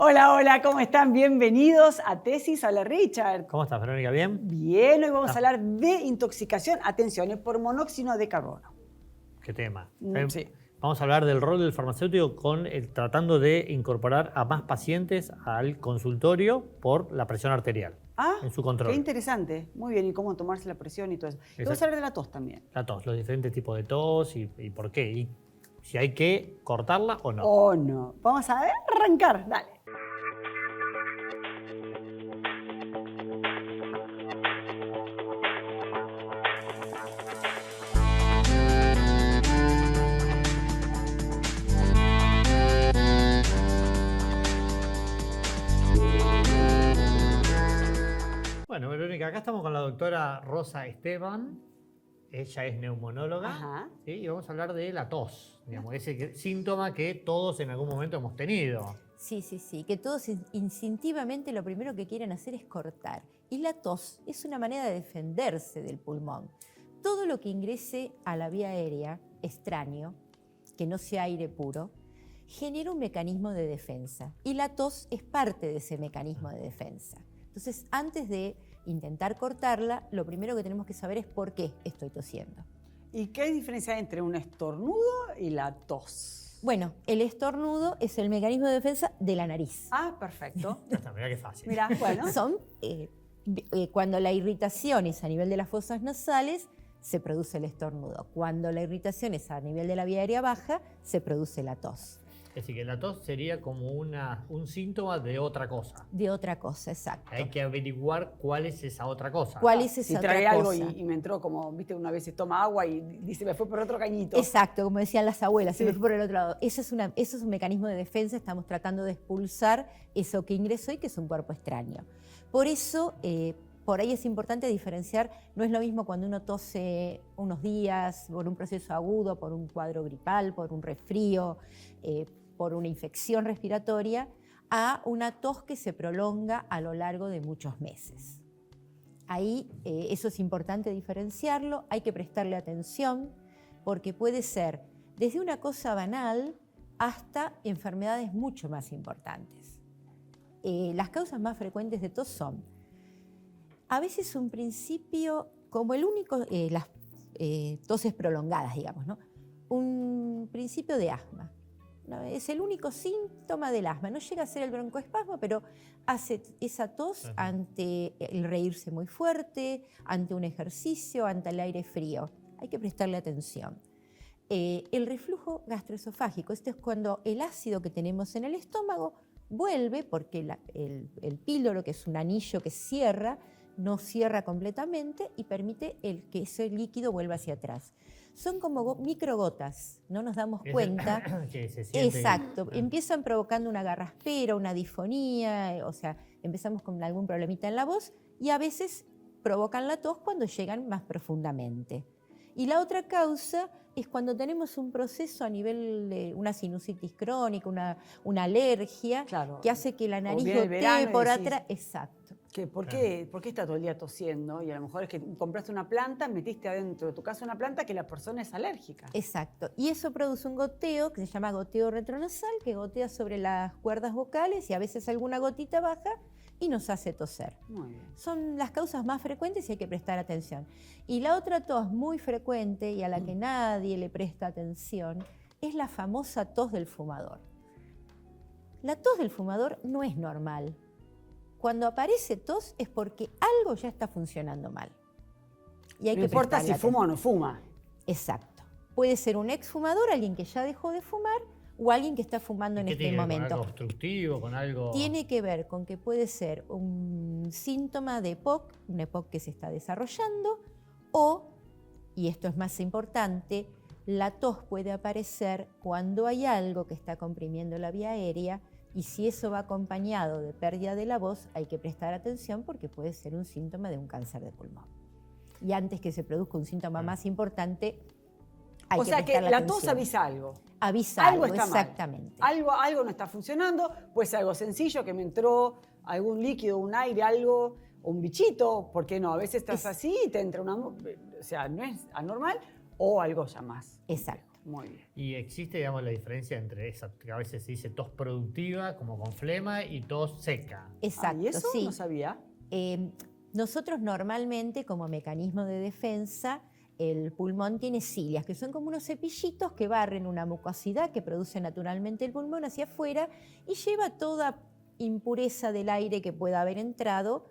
Hola, hola, ¿cómo están? Bienvenidos a Tesis. Hola, Richard. ¿Cómo estás, Verónica? ¿Bien? Bien, hoy vamos a hablar de intoxicación, atención, por monóxido de carbono. ¿Qué tema? Sí. Vamos a hablar del rol del farmacéutico tratando de incorporar a más pacientes al consultorio por la presión arterial en su control. Qué interesante. Muy bien, y cómo tomarse la presión y todo eso. Y vamos a hablar de la tos también. La tos, los diferentes tipos de tos y por qué. Y si hay que cortarla o no. O no. Vamos a arrancar, dale. Bueno, Verónica, acá estamos con la doctora Rosa Esteban. Ella es neumonóloga. ¿Sí? Y vamos a hablar de la tos, digamos, ese síntoma que todos en algún momento hemos tenido. Sí, que todos instintivamente lo primero que quieren hacer es cortar. Y la tos es una manera de defenderse del pulmón. Todo lo que ingrese a la vía aérea extraño, que no sea aire puro, genera un mecanismo de defensa. Y la tos es parte de ese mecanismo de defensa. Entonces, antes de intentar cortarla, lo primero que tenemos que saber es por qué estoy tosiendo. ¿Y qué hay diferencia entre un estornudo y la tos? Bueno, el estornudo es el mecanismo de defensa de la nariz. Ah, perfecto. Mirá qué fácil. Mirá, bueno. Son cuando la irritación es a nivel de las fosas nasales, se produce el estornudo. Cuando la irritación es a nivel de la vía aérea baja, se produce la tos. Es decir, que la tos sería como un síntoma de otra cosa. De otra cosa, exacto. Hay que averiguar cuál es esa otra cosa. ¿Cuál es esa si otra trae cosa? algo y me entró como, viste, una vez se toma agua y dice, me fue por otro cañito. Exacto, como decían las abuelas, Sí. se me fue por el otro lado. Eso es un mecanismo de defensa, estamos tratando de expulsar eso que ingresó y que es un cuerpo extraño. Por eso, por ahí es importante diferenciar, no es lo mismo cuando uno tose unos días por un proceso agudo, por un cuadro gripal, por un resfrío, por una infección respiratoria, a una tos que se prolonga a lo largo de muchos meses. Ahí eso es importante diferenciarlo, hay que prestarle atención porque puede ser desde una cosa banal hasta enfermedades mucho más importantes. Las causas más frecuentes de tos son a veces un principio, como el único, las toses prolongadas, digamos, ¿no? Un principio de asma. Es el único síntoma del asma. No llega a ser el broncoespasmo, pero hace esa tos ante el reírse muy fuerte, ante un ejercicio, ante el aire frío. Hay que prestarle atención. El reflujo gastroesofágico, esto es cuando el ácido que tenemos en el estómago vuelve, porque el píloro, que es un anillo que cierra, no cierra completamente y permite que ese líquido vuelva hacia atrás. Son como microgotas, no nos damos cuenta. Que se siente. Exacto, empiezan provocando una garraspera, una disfonía, o sea, empezamos con algún problemita en la voz y a veces provocan la tos cuando llegan más profundamente. Y la otra causa es cuando tenemos un proceso a nivel de una sinusitis crónica, una alergia, Claro. que hace que la nariz viene el gotee verano por y decís, atrás. Exacto. ¿Por qué está todo el día tosiendo? Y a lo mejor es que compraste una planta, metiste adentro de tu casa una planta que la persona es alérgica. Exacto. Y eso produce un goteo que se llama goteo retronasal, que gotea sobre las cuerdas vocales y a veces alguna gotita baja y nos hace toser. Muy bien. Son las causas más frecuentes y hay que prestar atención. Y la otra tos muy frecuente y a la que nadie le presta atención es la famosa tos del fumador. La tos del fumador no es normal. Cuando aparece tos es porque algo ya está funcionando mal. Y hay No que importa si prestarle fuma o atención. no fuma. Exacto. Puede ser un exfumador, alguien que ya dejó de fumar, o alguien que está fumando en ¿Qué este tiene que ver momento. con algo obstructivo, con algo? Tiene que ver con que puede ser un síntoma de EPOC, un EPOC que se está desarrollando, o, y esto es más importante, la tos puede aparecer cuando hay algo que está comprimiendo la vía aérea y si eso va acompañado de pérdida de la voz, hay que prestar atención porque puede ser un síntoma de un cáncer de pulmón. Y antes que se produzca un síntoma más importante, hay O que sea que prestarle la atención. tos avisa algo. Avisa Algo algo, está mal. exactamente. Algo no está funcionando, puede ser algo sencillo, que me entró algún líquido, un aire, algo, o un bichito, ¿por qué no? A veces estás así y te entra una... O sea, no es anormal, o algo ya más. Exacto. Muy bien. Y existe, digamos, la diferencia entre esa, que a veces se dice tos productiva, como con flema, y tos seca. Exacto, ¿Y eso sí. no sabía? Nosotros normalmente, como mecanismo de defensa, el pulmón tiene cilias, que son como unos cepillitos que barren una mucosidad que produce naturalmente el pulmón hacia afuera y lleva toda impureza del aire que pueda haber entrado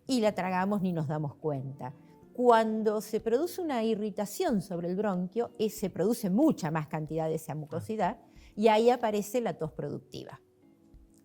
y la tragamos ni nos damos cuenta. Cuando se produce una irritación sobre el bronquio, se produce mucha más cantidad de esa mucosidad y ahí aparece la tos productiva,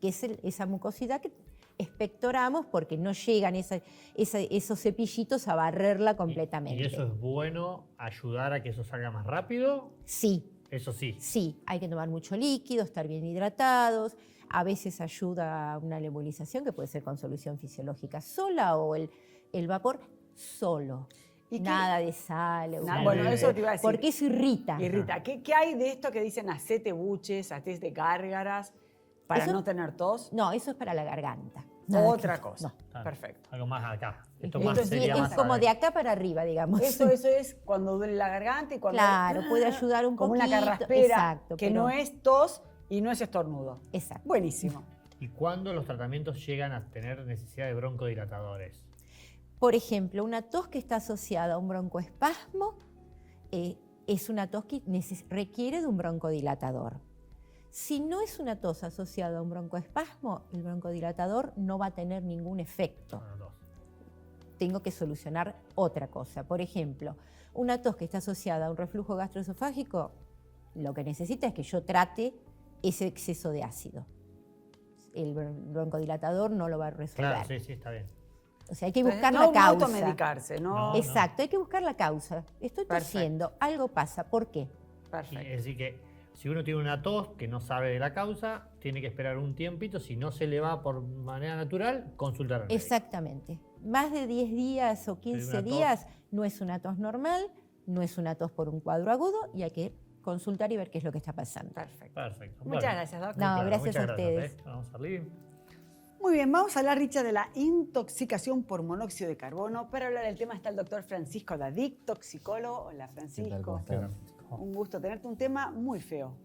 que es esa mucosidad que expectoramos porque no llegan esos cepillitos a barrerla completamente. ¿Y eso es bueno ayudar a que eso salga más rápido? Sí. Eso sí. Sí, hay que tomar mucho líquido, estar bien hidratados. A veces ayuda a una nebulización que puede ser con solución fisiológica sola o el vapor solo. ¿Y nada de sal. Bueno, eso te iba a decir. Porque eso irrita. Irrita. ¿Qué hay de esto que dicen hacete buches, hacete gárgaras para Eso, no tener tos? No, eso es para la garganta. Otra cosa. No. Claro, Perfecto. algo más acá. Esto Esto más es, sería es más como de adentro. acá para arriba, digamos. Eso es cuando duele la garganta y cuando... Claro, puede ayudar un como poquito. una carraspera, Exacto, que pero- no es tos y no es estornudo. Exacto. Buenísimo. ¿Y cuándo los tratamientos llegan a tener necesidad de broncodilatadores? Por ejemplo, una tos que está asociada a un broncoespasmo es una tos que requiere de un broncodilatador. Si no es una tos asociada a un broncoespasmo, el broncodilatador no va a tener ningún efecto. Bueno, dos. Tengo que solucionar otra cosa. Por ejemplo, una tos que está asociada a un reflujo gastroesofágico, lo que necesita es que yo trate ese exceso de ácido. El broncodilatador no lo va a resolver. Claro, sí, está bien. O sea, hay que buscar no, la no causa. automedicarse, ¿no? No. Exacto, hay que buscar la causa. Estoy Perfecto. tosiendo, algo pasa. ¿Por qué? Perfecto. Es decir, que si uno tiene una tos que no sabe de la causa, tiene que esperar un tiempito. Si no se le va por manera natural, consultar al médico. Exactamente. Más de 10 días o 15 una tos. días no es una tos normal, no es una tos por un cuadro agudo y hay que consultar y ver qué es lo que está pasando. Perfecto. Perfecto. Muchas gracias, Doc. No, gracias muchas a ustedes. Vamos a salir. Muy bien, vamos a hablar, Richard, de la intoxicación por monóxido de carbono. Para hablar del tema está el doctor Francisco David, toxicólogo. Hola, ¿Qué tal? Francisco. ¿Cómo están? Un gusto tenerte. Un tema muy feo.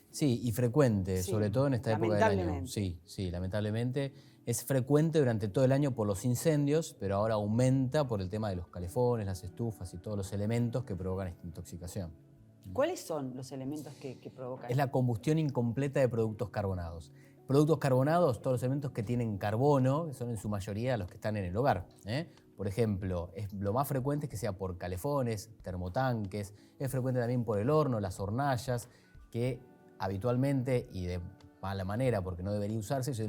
Sí, y frecuente, Sí, sobre todo en esta época del año. lamentablemente. Sí, lamentablemente. Es frecuente durante todo el año por los incendios, pero ahora aumenta por el tema de los calefones, las estufas y todos los elementos que provocan esta intoxicación. ¿Cuáles son los elementos que provocan? Es la combustión incompleta de productos carbonados. Productos carbonados, todos los elementos que tienen carbono, que son en su mayoría los que están en el hogar. Por ejemplo, lo más frecuente es que sea por calefones, termotanques, es frecuente también por el horno, las hornallas, que habitualmente y de mala manera, porque no debería usarse, se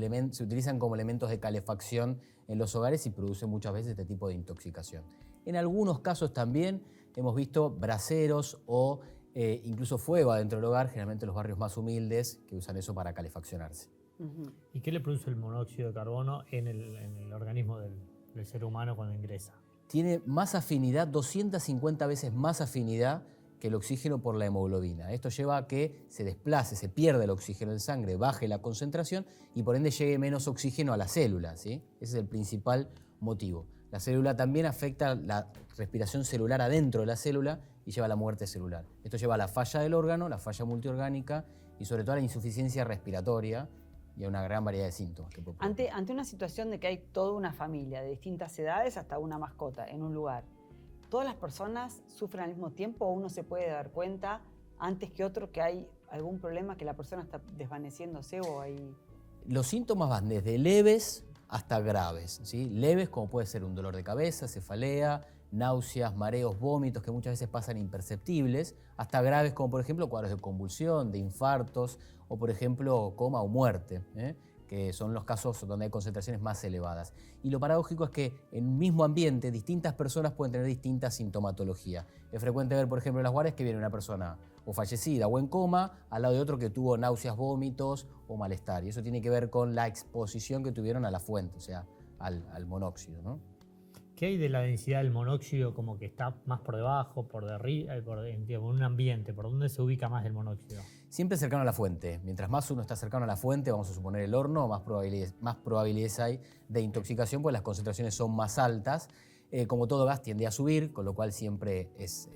utilizan como elementos de calefacción en los hogares y producen muchas veces este tipo de intoxicación. En algunos casos también hemos visto braseros o incluso fuego adentro del hogar, generalmente en los barrios más humildes, que usan eso para calefaccionarse. Ujú. ¿Y qué le produce el monóxido de carbono en el organismo del ser humano cuando ingresa? Tiene más afinidad, 250 veces más afinidad que el oxígeno por la hemoglobina. Esto lleva a que se desplace, se pierda el oxígeno en sangre, baje la concentración y por ende llegue menos oxígeno a la célula, ¿sí? Ese es el principal motivo. La célula también afecta la respiración celular adentro de la célula y lleva a la muerte celular. Esto lleva a la falla del órgano, la falla multiorgánica y sobre todo a la insuficiencia respiratoria y a una gran variedad de síntomas que puede provocar. Ante una situación de que hay toda una familia de distintas edades hasta una mascota en un lugar, ¿todas las personas sufren al mismo tiempo o uno se puede dar cuenta antes que otro que hay algún problema, que la persona está desvaneciéndose o hay...? Los síntomas van desde leves hasta graves, ¿sí? Leves como puede ser un dolor de cabeza, cefalea, náuseas, mareos, vómitos que muchas veces pasan imperceptibles, hasta graves como por ejemplo cuadros de convulsión, de infartos o por ejemplo coma o muerte, que son los casos donde hay concentraciones más elevadas. Y lo paradójico es que en un mismo ambiente distintas personas pueden tener distinta sintomatología. Es frecuente ver, por ejemplo, en las guardias que viene una persona o fallecida o en coma al lado de otro que tuvo náuseas, vómitos o malestar. Y eso tiene que ver con la exposición que tuvieron a la fuente, o sea, al monóxido, ¿no? ¿Qué hay de la densidad del monóxido como que está más por debajo, por arriba, en un ambiente? ¿Por dónde se ubica más el monóxido? Siempre cercano a la fuente. Mientras más uno está cercano a la fuente, vamos a suponer el horno, más probabilidades hay de intoxicación, porque las concentraciones son más altas. Como todo gas tiende a subir, con lo cual siempre es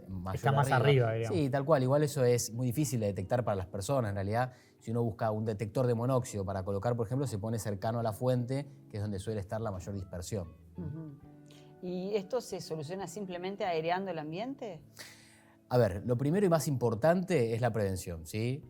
mayor. Está más arriba, digamos. Sí, tal cual. Igual eso es muy difícil de detectar para las personas. En realidad, si uno busca un detector de monóxido para colocar, por ejemplo, se pone cercano a la fuente, que es donde suele estar la mayor dispersión. ¿Y esto se soluciona simplemente aireando el ambiente? A ver, lo primero y más importante es la prevención, ¿sí?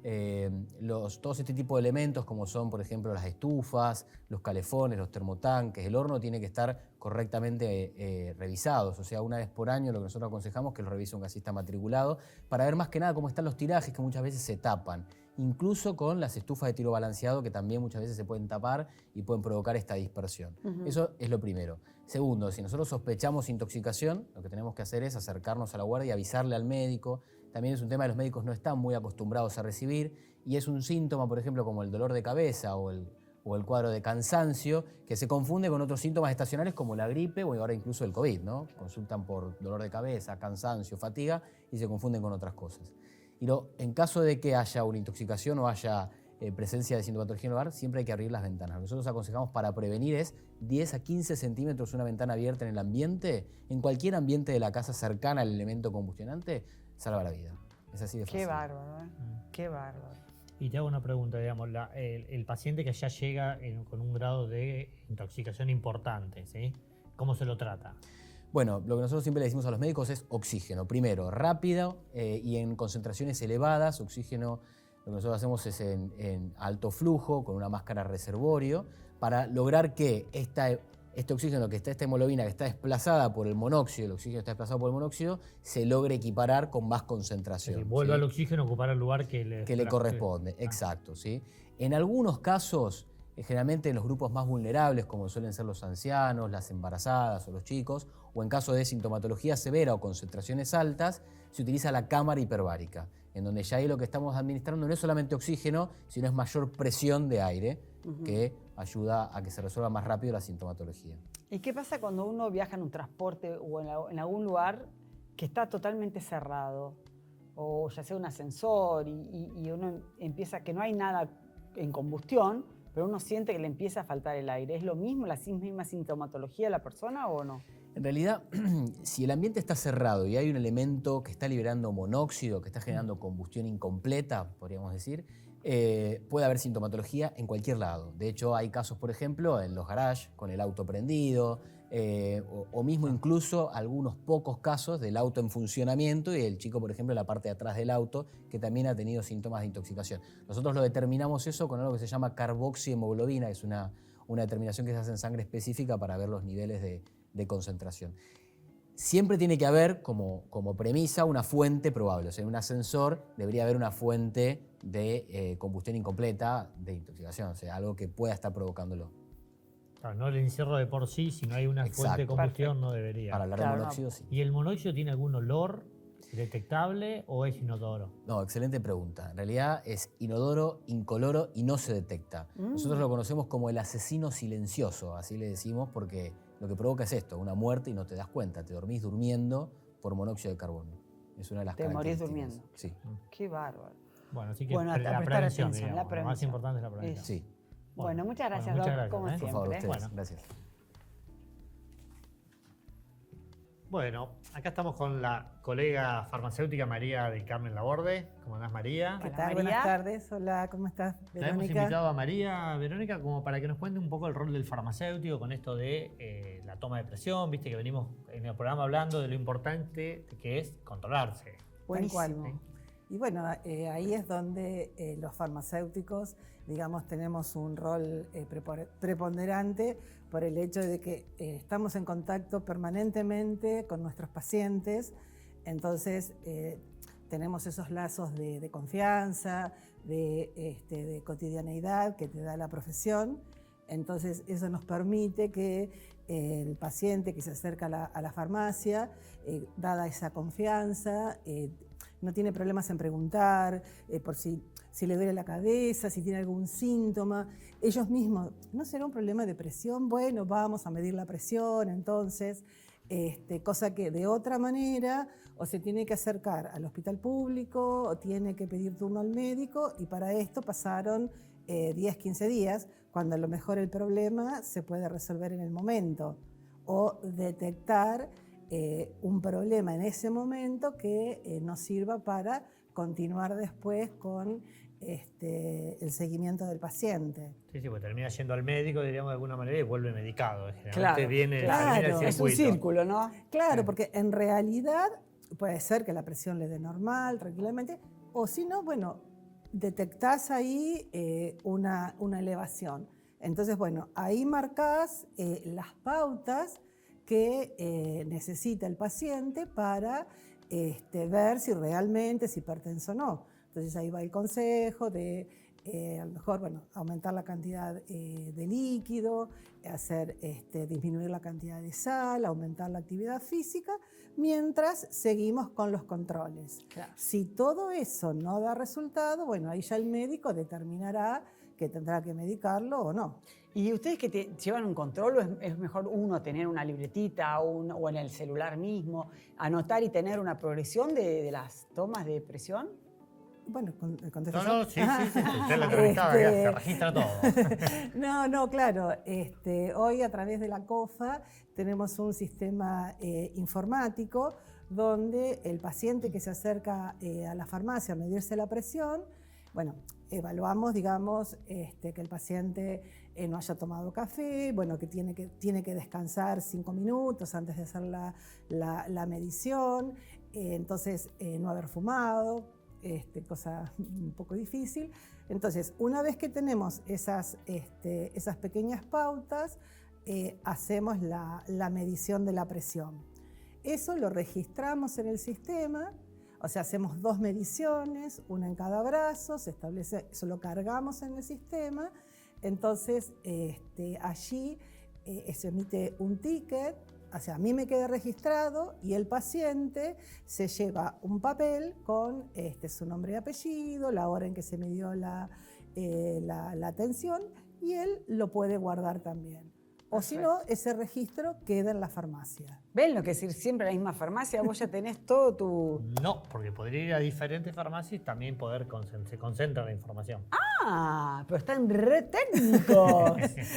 Todos este tipo de elementos, como son, por ejemplo, las estufas, los calefones, los termotanques, el horno, tiene que estar correctamente revisados. O sea, una vez por año lo que nosotros aconsejamos es que lo revise un gasista matriculado para ver más que nada cómo están los tirajes, que muchas veces se tapan. Incluso con las estufas de tiro balanceado, que también muchas veces se pueden tapar y pueden provocar esta dispersión. Eso es lo primero. Segundo, si nosotros sospechamos intoxicación, lo que tenemos que hacer es acercarnos a la guardia y avisarle al médico. También es un tema que los médicos no están muy acostumbrados a recibir y es un síntoma, por ejemplo, como el dolor de cabeza o el cuadro de cansancio, que se confunde con otros síntomas estacionales como la gripe o ahora incluso el COVID, ¿no? Consultan por dolor de cabeza, cansancio, fatiga y se confunden con otras cosas. Y en caso de que haya una intoxicación o haya presencia de sintomatología en el hogar, siempre hay que abrir las ventanas. Lo que nosotros aconsejamos para prevenir es 10 a 15 centímetros una ventana abierta en el ambiente, en cualquier ambiente de la casa cercana al elemento combustionante, salva la vida. Es así de fácil. Qué bárbaro, ¿eh? Qué bárbaro. Y te hago una pregunta, digamos, el paciente que ya llega con un grado de intoxicación importante, ¿sí? ¿Cómo se lo trata? Bueno, lo que nosotros siempre le decimos a los médicos es oxígeno. Primero, rápido y en concentraciones elevadas. Oxígeno, lo que nosotros hacemos es en alto flujo, con una máscara reservorio, para lograr que este oxígeno, esta hemoglobina que está desplazada por el monóxido, el oxígeno está desplazado por el monóxido, se logre equiparar con más concentración. Es decir, vuelve al oxígeno a ocupar el lugar que le corresponde. Exacto, ¿sí? En algunos casos, generalmente en los grupos más vulnerables, como suelen ser los ancianos, las embarazadas o los chicos, o en caso de sintomatología severa o concentraciones altas, se utiliza la cámara hiperbárica, en donde ya ahí lo que estamos administrando no es solamente oxígeno, sino es mayor presión de aire, que ayuda a que se resuelva más rápido la sintomatología. ¿Y qué pasa cuando uno viaja en un transporte o en algún lugar que está totalmente cerrado? O ya sea un ascensor y uno empieza que no hay nada en combustión, pero uno siente que le empieza a faltar el aire. ¿Es lo mismo, la misma sintomatología de la persona o no? En realidad, si el ambiente está cerrado y hay un elemento que está liberando monóxido, que está generando combustión incompleta, podríamos decir, puede haber sintomatología en cualquier lado. De hecho, hay casos, por ejemplo, en los garages, con el auto prendido, o mismo incluso algunos pocos casos del auto en funcionamiento y el chico, por ejemplo, en la parte de atrás del auto, que también ha tenido síntomas de intoxicación. Nosotros lo determinamos eso con algo que se llama carboxihemoglobina, que es una determinación que se hace en sangre específica para ver los niveles de concentración. Siempre tiene que haber como premisa una fuente probable. O sea, en un ascensor debería haber una fuente de combustión incompleta de intoxicación, o sea, algo que pueda estar provocándolo. Claro, no el encierro de por sí, si no hay una fuente de combustión no debería. Para hablar de monóxido, sí. ¿Y el monóxido tiene algún olor detectable o es inodoro? No, excelente pregunta. En realidad es inodoro, incoloro y no se detecta. Nosotros lo conocemos como el asesino silencioso, así le decimos, porque lo que provoca es esto, una muerte y no te das cuenta. Te dormís durmiendo por monóxido de carbono. Es una de las características. Te morís durmiendo. Sí. Qué bárbaro. Bueno, así que la prevención, atención, digamos, lo más importante es la prevención. Sí. Bueno, muchas gracias, muchas Doc, gracias, como siempre. Por favor, ustedes. Bueno. Gracias. Bueno, acá estamos con la colega farmacéutica María del Carmen Laborde. ¿Cómo andás, María? ¿Qué Hola, tal? María. Buenas tardes. Hola, ¿cómo estás, La hemos Verónica? invitado a María, Verónica, como para que nos cuente un poco el rol del farmacéutico con esto de la toma de presión. Viste que venimos en el programa hablando de lo importante que es controlarse. Tal cual. Buenísimo. Y bueno, ahí es donde los farmacéuticos, digamos, tenemos un rol preponderante por el hecho de que estamos en contacto permanentemente con nuestros pacientes. Entonces, tenemos esos lazos de confianza, de cotidianeidad que te da la profesión. Entonces, eso nos permite que el paciente que se acerca a la farmacia, dada esa confianza, no tiene problemas en preguntar por si le duele la cabeza, si tiene algún síntoma. Ellos mismos, ¿no será un problema de presión? Bueno, vamos a medir la presión, entonces, cosa que de otra manera o se tiene que acercar al hospital público o tiene que pedir turno al médico, y para esto pasaron 10, 15 días, cuando a lo mejor el problema se puede resolver en el momento. o detectar un problema en ese momento que nos sirva para continuar después con el seguimiento del paciente. Sí, porque termina yendo al médico, diríamos de alguna manera, y vuelve medicado. Generalmente Claro, viene claro. el Es un circuito. círculo, ¿no? Claro, porque en realidad puede ser que la presión le dé normal, tranquilamente, o si no, bueno, detectás ahí una elevación. Entonces, bueno, ahí marcás las pautas que necesita el paciente para ver si realmente es hipertenso o no. Entonces ahí va el consejo de a lo mejor, bueno, aumentar la cantidad de líquido, disminuir la cantidad de sal, aumentar la actividad física, mientras seguimos con los controles. Claro. Si todo eso no da resultado, bueno, ahí ya el médico determinará que tendrá que medicarlo o no. ¿Y ustedes que llevan un control o es mejor uno tener una libretita o en el celular mismo, anotar y tener una progresión de las tomas de presión? Bueno, No, sí, usted la entrevistada, se registra todo. No, claro. Hoy a través de la COFA tenemos un sistema informático donde el paciente que se acerca a la farmacia a medirse la presión, bueno, evaluamos, digamos, que el paciente no haya tomado café, bueno, que tiene que descansar 5 minutos antes de hacer la medición, entonces no haber fumado, cosa un poco difícil. Entonces, una vez que tenemos esas pequeñas pautas, hacemos la medición de la presión. Eso lo registramos en el sistema, o sea, hacemos 2 mediciones, una en cada brazo, se establece, eso lo cargamos en el sistema, entonces allí se emite un ticket, o sea, a mí me queda registrado y el paciente se lleva un papel con su nombre y apellido, la hora en que se midió la tensión y él lo puede guardar también. O si no, ese registro queda en la farmacia. ¿Ven lo que es ir siempre a la misma farmacia? Vos ya tenés todo tu... No, porque podría ir a diferentes farmacias y también se concentra la información. Ah, pero están re técnicos.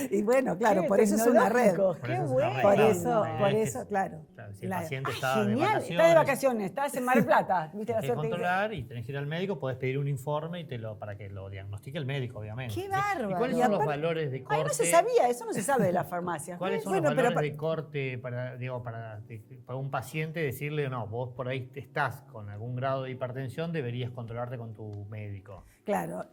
Y bueno, claro, Qué por eso es una red. tecnológicos, Por qué eso es una bueno. red. Por Claro, eso, claro. Claro, si el La- paciente está de Genial, vacaciones, estás de vacaciones, estás en Mar del Plata. ¿Viste la tenés que suerte? controlar y tenés que ir al médico, podés pedir un informe para que lo diagnostique el médico, obviamente. ¡Qué ¿sí? bárbaro! ¿Y cuáles Y son los aparte- valores de corte? Ay, no se sabía, eso no se sabe de la farmacia. ¿Cuáles son Bueno, los pero valores de corte para un paciente decirle, no, vos por ahí estás con algún grado de hipertensión, deberías controlarte con tu médico? Claro,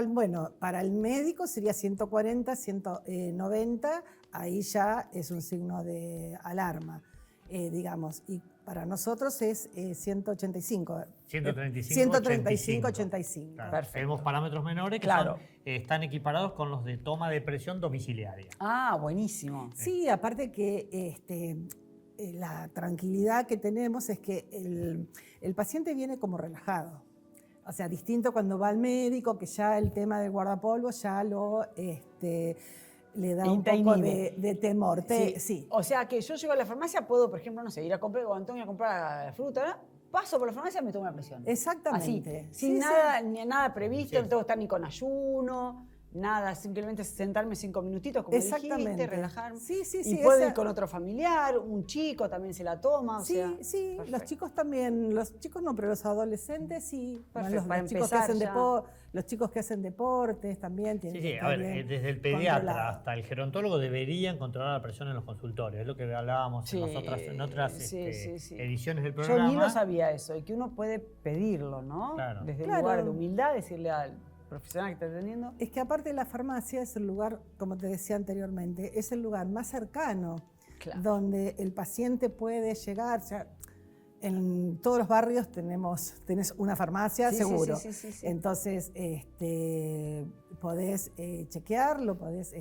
bueno, para el médico sería 140, 190, ahí ya es un signo de alarma, digamos, y para nosotros es 185. 135, 85. Claro, Perfecto. tenemos parámetros menores que Claro. están equiparados con los de toma de presión domiciliaria. Ah, buenísimo. Sí, aparte que la tranquilidad que tenemos es que el paciente viene como relajado. O sea, distinto cuando va al médico, que ya el tema del guardapolvo ya le da un poco de temor. Sí. O sea que yo llego a la farmacia, puedo, por ejemplo, no sé, ir a comprar, o Antonio a comprar fruta, ¿verdad? Paso por la farmacia y me tomo la presión. Exactamente. Así, sin Sí, nada previsto, Sí. no tengo que estar ni con ayuno, nada, simplemente sentarme 5 minutitos, como Exactamente. dijiste, relajarme. Sí, y puedo ir con otro familiar, un chico también se la toma, o Sí, sea, sí, los perfecto. chicos también, los chicos no, pero los adolescentes sí. Perfecto, Los para chicos que empezar hacen ya. los chicos que hacen deportes también tienen Sí, que a estar ver, bien desde el pediatra controlados. hasta el gerontólogo deberían controlar la presión en los consultorios. Es lo que hablábamos Sí, en otras sí, ediciones del Yo programa. ni lo sabía eso, y que uno puede pedirlo, ¿no? Claro. Desde el Claro. lugar de humildad, decirle al profesional que está atendiendo. Es que aparte la farmacia es el lugar, como te decía anteriormente, es el lugar más cercano Claro. donde el paciente puede llegar. Ya, en todos los barrios tenés una farmacia, Sí, seguro. sí. Entonces, podés chequearlo, podés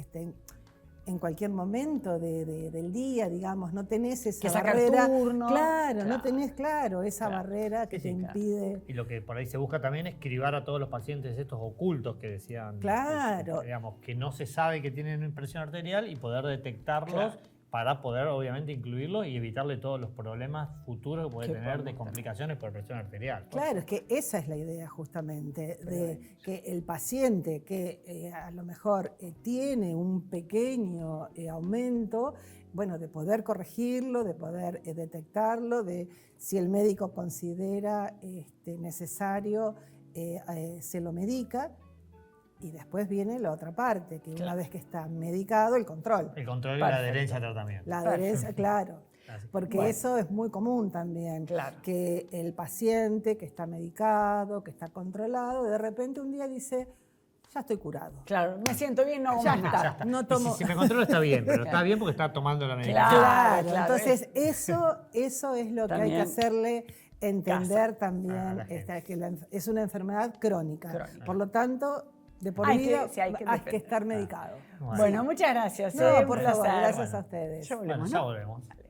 en cualquier momento del día, digamos, no tenés esa Que sacar barrera. turno. Claro, Claro. no tenés esa Claro. barrera que Sí, te sí, claro. impide. Y lo que por ahí se busca también es cribar a todos los pacientes estos ocultos que decían. Claro. Digamos, que no se sabe que tienen presión arterial y poder detectarlos Claro. para poder obviamente incluirlo y evitarle todos los problemas futuros que puede tener de complicaciones por presión arterial. Claro, es que esa es la idea justamente, de que el paciente que a lo mejor tiene un pequeño aumento, bueno, de poder corregirlo, de poder detectarlo, de si el médico considera necesario, se lo medica. Y después viene la otra parte, que una vez que está medicado, el control. El control y la adherencia al tratamiento. La adherencia, claro. Porque eso es muy común también. Claro. Que el paciente que está medicado, que está controlado, de repente un día dice, ya estoy curado. Claro, me siento bien, no hago Ya más está. nada. No tomo... Si me controlo está bien, pero está bien porque está tomando la medicación. Claro, Claro, entonces eso es lo que hay que También hacerle entender también, a la gente. que es una enfermedad crónica. Crónica. Por lo tanto, de por Hay vida que- sí, hay que hay defender. que estar medicado. Bueno, muchas gracias. No, un por favor, placer. gracias Bueno. a ustedes. Ya volvemos, Bueno, ya ¿no? volvemos. Dale.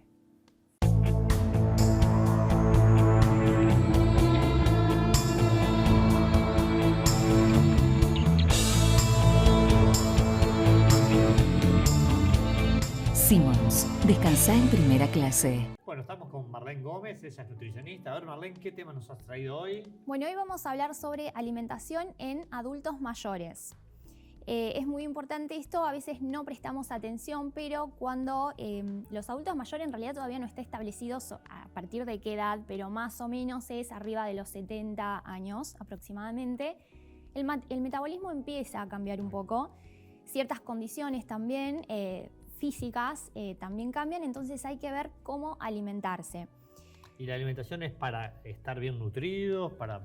Simmons, descansa en primera clase. Bueno, estamos con Marlene Gómez, ella es nutricionista. A ver, Marlene, ¿qué tema nos has traído hoy? Bueno, hoy vamos a hablar sobre alimentación en adultos mayores. Es muy importante esto, a veces no prestamos atención, pero cuando los adultos mayores en realidad todavía no está establecido a partir de qué edad, pero más o menos es arriba de los 70 años aproximadamente, el metabolismo empieza a cambiar un poco. Ciertas condiciones también físicas también cambian, entonces hay que ver cómo alimentarse. Y la alimentación es para estar bien nutridos, para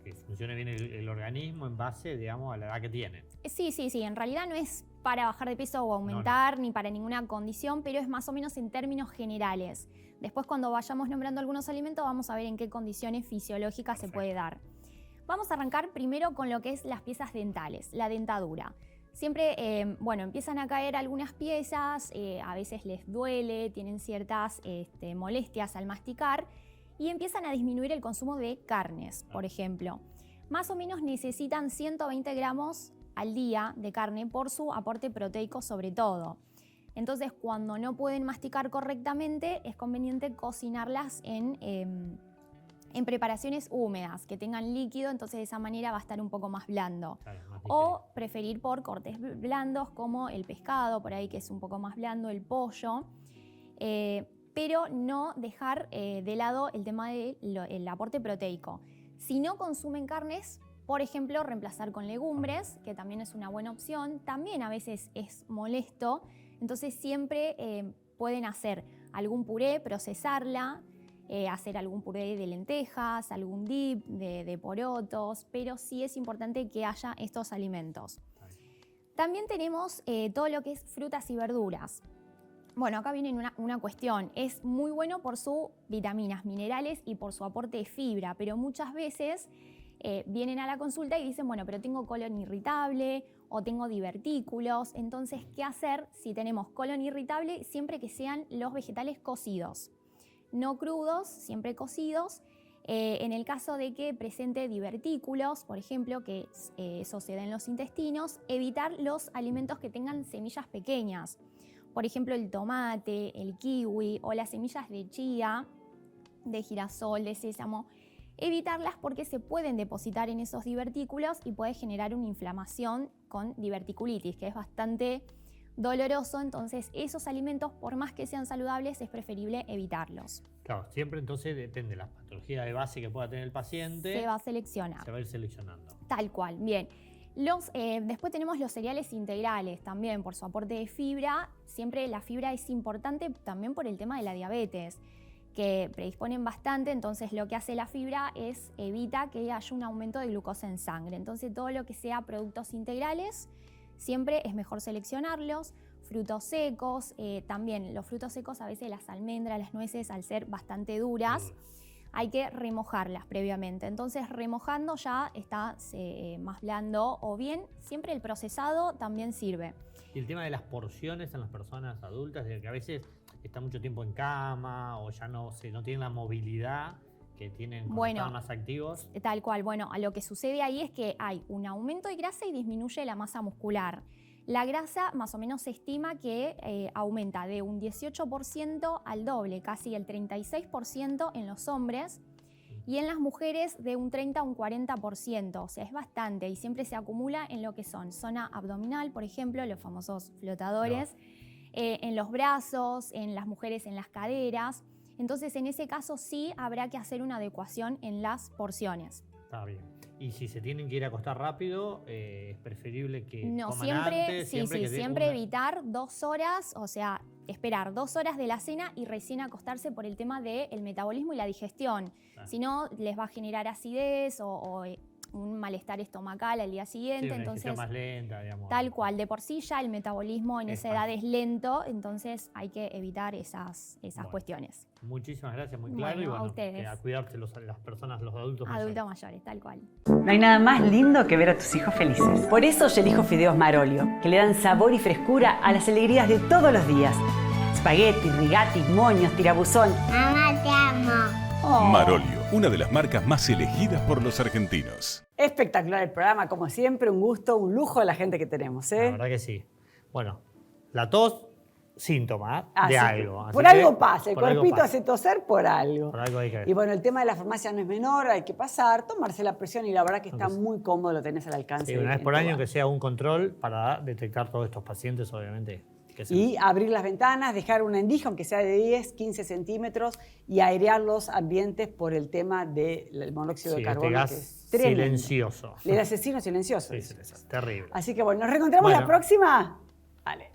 que funcione bien el organismo en base, digamos, a la edad que tienen. Sí, en realidad no es para bajar de peso o aumentar, ni para ninguna condición, pero es más o menos en términos generales. Después, cuando vayamos nombrando algunos alimentos, vamos a ver en qué condiciones fisiológicas se puede dar. Vamos a arrancar primero con lo que es las piezas dentales, la dentadura. Siempre, empiezan a caer algunas piezas, a veces les duele, tienen ciertas molestias al masticar y empiezan a disminuir el consumo de carnes, por ejemplo. Más o menos necesitan 120 gramos al día de carne por su aporte proteico sobre todo. Entonces, cuando no pueden masticar correctamente, es conveniente cocinarlas en preparaciones húmedas, que tengan líquido, entonces de esa manera va a estar un poco más blando. Claro, más O preferir por cortes blandos como el pescado, por ahí que es un poco más blando, el pollo, pero no dejar de lado el tema del aporte proteico. Si no consumen carnes, por ejemplo, reemplazar con legumbres, que también es una buena opción. También a veces es molesto, entonces siempre pueden hacer algún puré, procesarla, hacer algún puré de lentejas, algún dip de porotos, pero sí es importante que haya estos alimentos. También tenemos todo lo que es frutas y verduras. Bueno, acá viene una cuestión. Es muy bueno por sus vitaminas, minerales y por su aporte de fibra, pero muchas veces vienen a la consulta y dicen, bueno, pero tengo colon irritable o tengo divertículos. Entonces, ¿qué hacer si tenemos colon irritable? Siempre que sean los vegetales cocidos. No crudos, siempre cocidos. En el caso de que presente divertículos, por ejemplo, que eso se da en los intestinos, evitar los alimentos que tengan semillas pequeñas. Por ejemplo, el tomate, el kiwi o las semillas de chía, de girasol, de sésamo. Evitarlas porque se pueden depositar en esos divertículos y puede generar una inflamación con diverticulitis, que es bastante doloroso. Entonces, esos alimentos, por más que sean saludables, es preferible evitarlos. Claro, siempre entonces depende de la patología de base que pueda tener el paciente. Se va a seleccionar. Se va a ir seleccionando. Tal cual, bien. Después tenemos los cereales integrales también por su aporte de fibra. Siempre la fibra es importante también por el tema de la diabetes, que predisponen bastante. Entonces lo que hace la fibra es evita que haya un aumento de glucosa en sangre. Entonces todo lo que sea productos integrales, siempre es mejor seleccionarlos. Frutos secos, también los frutos secos, a veces las almendras, las nueces, al ser bastante duras, hay que remojarlas previamente. Entonces remojando ya está más blando, o bien siempre el procesado también sirve. Y el tema de las porciones en las personas adultas, de que a veces están mucho tiempo en cama o ya no tienen la movilidad que tienen cuando están más activos. Tal cual. Bueno, a lo que sucede ahí es que hay un aumento de grasa y disminuye la masa muscular. La grasa más o menos se estima que aumenta de un 18% al doble, casi el 36% en los hombres, y en las mujeres de un 30 a un 40%, o sea, es bastante y siempre se acumula en lo que son zona abdominal, por ejemplo, los famosos flotadores, en los brazos, en las mujeres en las caderas. Entonces, en ese caso sí habrá que hacer una adecuación en las porciones. Está bien. Y si se tienen que ir a acostar rápido, es preferible que No, coman siempre, antes, siempre evitar 2 horas, o sea, esperar 2 horas de la cena y recién acostarse por el tema del metabolismo y la digestión. Claro. Si no, les va a generar acidez o un malestar estomacal al día siguiente. Sí, una entonces, digestión más lenta, digamos. tal cual, de por sí ya el metabolismo en esa edad es lento, entonces hay que evitar esas cuestiones. Muchísimas gracias, muy claro. Bueno, Y a ustedes. a cuidarse las personas, los adultos Adultos mayores, tal cual. No hay nada más lindo que ver a tus hijos felices. Por eso yo elijo fideos Marolio, que le dan sabor y frescura a las alegrías de todos los días. Spaghetti, rigati, moños, tirabuzón. Mamá, te amo. Oh. Marolio, una de las marcas más elegidas por los argentinos. Espectacular el programa, como siempre, un gusto, un lujo de la gente que tenemos, La verdad que sí. Bueno, la tos, síntoma de algo. Así Por que algo pasa, el por algo cuerpito pasa. hace toser por algo. Por algo hay que ver. Y bueno, el tema de la farmacia no es menor, hay que pasar, tomarse la presión y la verdad que está Entonces, muy cómodo, lo tenés al alcance. Sí, una vez en por tu año bar. que sea un control para detectar todos estos pacientes, obviamente. Y abrir las ventanas, dejar una endija, aunque sea de 10, 15 centímetros, y airear los ambientes por el tema del monóxido de carbono. Este gas que es tremendo. silencioso. El asesino silencioso. Sí, terrible. Así que bueno, nos reencontramos la próxima. Vale.